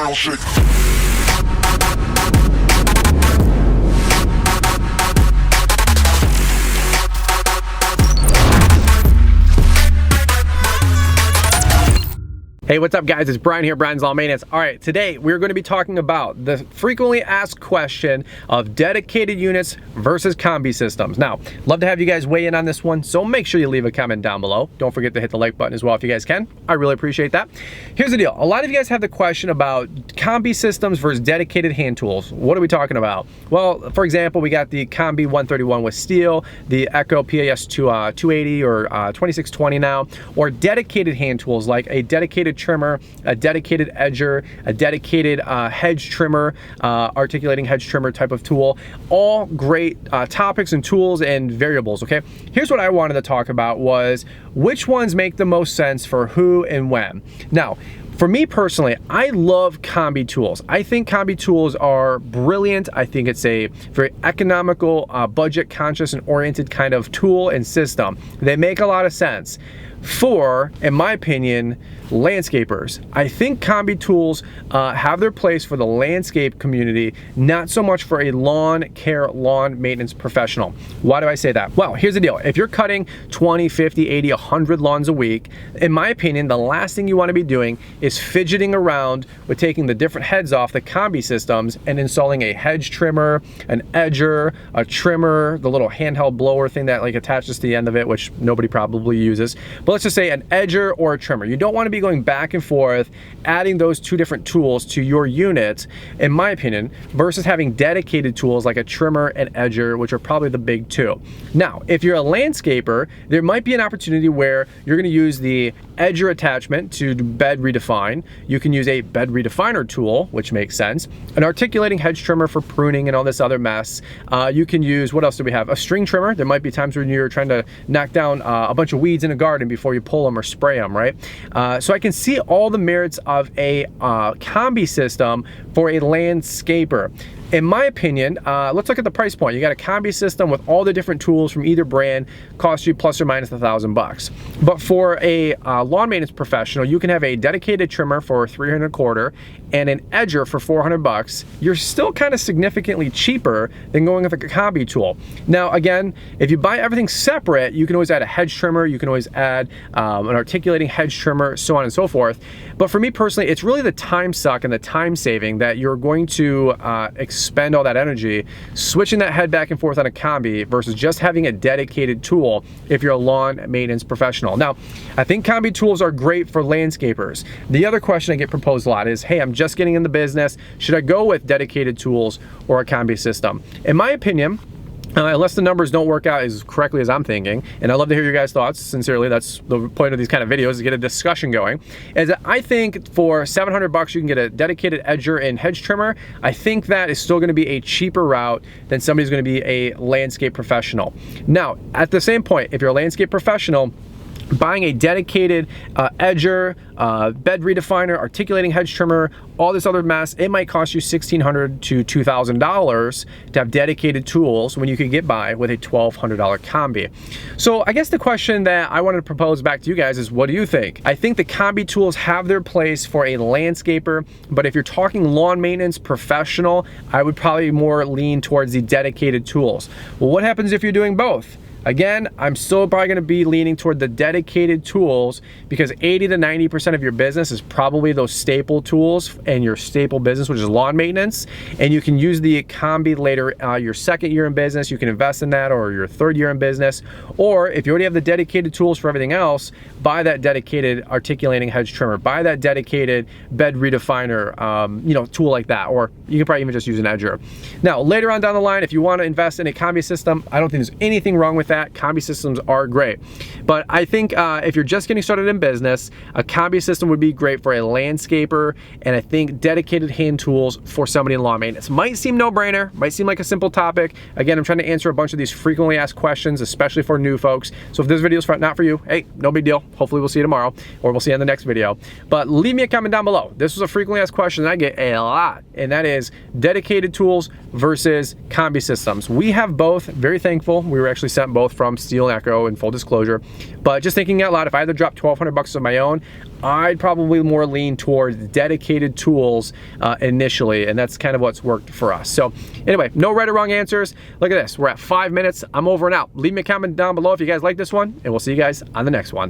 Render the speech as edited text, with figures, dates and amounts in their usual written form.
ground shake. Hey, what's up guys? It's Brian here, Brian's Lawn Maintenance. All right, today we're going to be talking about the frequently asked question of dedicated units versus combi systems. Now, love to have you guys weigh in on this one, so make sure you leave a comment down below. Don't forget to hit the like button as well if you guys can. I really appreciate that. Here's the deal. A lot of you guys have the question about combi systems versus dedicated hand tools. What are we talking about? Well, for example, we got the Kombi 131 with steel, the Echo PAS 280 or 2620 now, or dedicated hand tools like a dedicated trimmer, a dedicated edger, a dedicated hedge trimmer, articulating hedge trimmer type of tool. All great topics and tools and variables, okay? Here's what I wanted to talk about was which ones make the most sense for who and when. Now, for me personally, I love combi tools. I think combi tools are brilliant. I think it's a very economical, budget conscious and oriented kind of tool and system. They make a lot of sense for, in my opinion, landscapers. I think combi tools have their place for the landscape community, not so much for a lawn care, lawn maintenance professional. Why do I say that? Well, here's the deal. If you're cutting 20, 50, 80, 100 lawns a week, in my opinion, the last thing you want to be doing is fidgeting around with taking the different heads off the combi systems and installing a hedge trimmer, an edger, a trimmer, the little handheld blower thing that like attaches to the end of it, which nobody probably uses. But let's just say an edger or a trimmer. You don't want to be going back and forth, adding those two different tools to your unit, in my opinion, versus having dedicated tools like a trimmer and edger, which are probably the big two. Now, if you're a landscaper, there might be an opportunity where you're going to use the edger attachment to bed redefine. You can use a bed redefiner tool, which makes sense, an articulating hedge trimmer for pruning and all this other mess. You can use, what else do we have? A string trimmer. There might be times when you're trying to knock down a bunch of weeds in a garden before you pull them or spray them, right? So I can see all the merits of a combi system for a landscaper. In my opinion, let's look at the price point. You got a combi system with all the different tools from either brand, cost you plus or minus $1,000. But for a lawn maintenance professional, you can have a dedicated trimmer for $325 and an edger for $400. You're still kind of significantly cheaper than going with a combi tool. Now, again, if you buy everything separate, you can always add a hedge trimmer, you can always add an articulating hedge trimmer, so on and so forth. But for me personally, it's really the time suck and the time saving that you're going to expend all that energy switching that head back and forth on a combi versus just having a dedicated tool if you're a lawn maintenance professional. Now, I think combi tools are great for landscapers. The other question I get proposed a lot is, hey, I'm just getting in the business. Should I go with dedicated tools or a combi system? In my opinion, unless the numbers don't work out as correctly as I'm thinking, and I'd love to hear your guys' thoughts, sincerely, that's the point of these kind of videos, is to get a discussion going, is that I think for $700 you can get a dedicated edger and hedge trimmer. I think that is still gonna be a cheaper route than somebody's gonna be a landscape professional. Now, at the same point, if you're a landscape professional, buying a dedicated edger, bed redefiner, articulating hedge trimmer, all this other mess, it might cost you $1,600 to $2,000 to have dedicated tools when you could get by with a $1,200 combi. So I guess the question that I wanted to propose back to you guys is, what do you think? I think the combi tools have their place for a landscaper, but if you're talking lawn maintenance professional, I would probably more lean towards the dedicated tools. Well, what happens if you're doing both? Again, I'm still probably gonna be leaning toward the dedicated tools because 80 to 90% of your business is probably those staple tools and your staple business, which is lawn maintenance. And you can use the combi later, your second year in business, you can invest in that, or your third year in business. Or if you already have the dedicated tools for everything else, buy that dedicated articulating hedge trimmer, buy that dedicated bed redefiner, tool like that. Or you can probably even just use an edger. Now, later on down the line, if you wanna invest in a combi system, I don't think there's anything wrong with that. Combi systems are great. But I think if you're just getting started in business, a combi system would be great for a landscaper, and I think dedicated hand tools for somebody in lawn maintenance. Might seem no-brainer, might seem like a simple topic. Again, I'm trying to answer a bunch of these frequently asked questions, especially for new folks. So if this video is not for you, hey, no big deal. Hopefully we'll see you tomorrow, or we'll see you in the next video. But leave me a comment down below. This was a frequently asked question that I get a lot, and that is dedicated tools versus combi systems. We have both, very thankful. We were actually sent both both from Steel and Echo, in full disclosure. But just thinking out loud, if I had to drop $1,200 on my own, I'd probably more lean towards dedicated tools initially, and that's kind of what's worked for us. So anyway, no right or wrong answers. Look at this, we're at 5 minutes. I'm over and out. Leave me a comment down below if you guys like this one, and we'll see you guys on the next one.